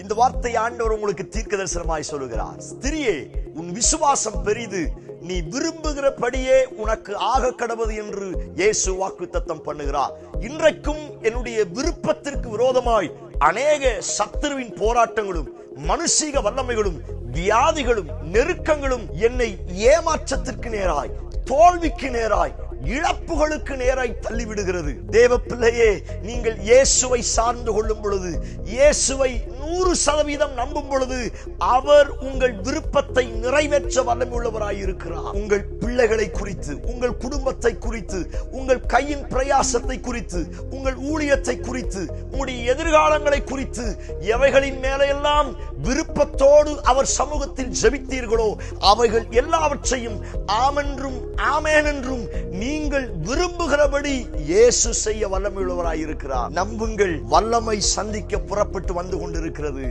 இந்த வார்த்தை ஆண்டவர் உங்களுக்கு தீர்க்க தரிசனமாய் சொல்லுகிறார். ஸ்திரியே, உன் விசுவாசம் பெரிது, நீ விரும்புகிறபடியே உனக்கு ஆக கடவது என்று இயேசு வாக்குத்தத்தம் பண்ணுகிறார். இன்றைக்கும் என்னுடைய விருப்பத்திற்கு விரோதமாய் அநேக சத்துருவின் போராட்டங்களும் மனுஷீக வல்லமைகளும் வியாதிகளும் நெருக்கங்களும் என்னை ஏமாற்றத்திற்கு நேராய், தோல்விக்கு நேராய், இழப்புகளுக்கு நேராய் தள்ளிவிடுகிறது. தேவ பிள்ளையே, நீங்கள் இயேசுவை சார்ந்து கொள்ளும் பொழுது, இயேசுவை 100% நம்பும் பொழுது, அவர் உங்கள் விருப்பத்தை நிறைவேற்ற வல்லமையுள்ளவராய் இருக்கிறார். உங்கள் பிள்ளைகளை குறித்து, உங்கள் குடும்பத்தை குறித்து, உங்கள் கையின் பிரயாசத்தை குறித்து, உங்கள் ஊழியத்தை குறித்து, உங்களுடைய எதிர்காலங்களை குறித்து, எவைகளின் மேலையெல்லாம் விருப்பத்தோடு அவர் சமூகத்தில் ஜெபித்தீர்களோ அவைகள் எல்லாவற்றையும் ஆமென்றும் ஆமென் என்றும் நீங்கள் விரும்புகிறபடி இயேசு செய்ய வல்லமையுள்ளவராய் இருக்கிறார். நம்புங்கள், வல்லமை சந்திக்க புறப்பட்டு வந்து கொண்டிருக்கிறது.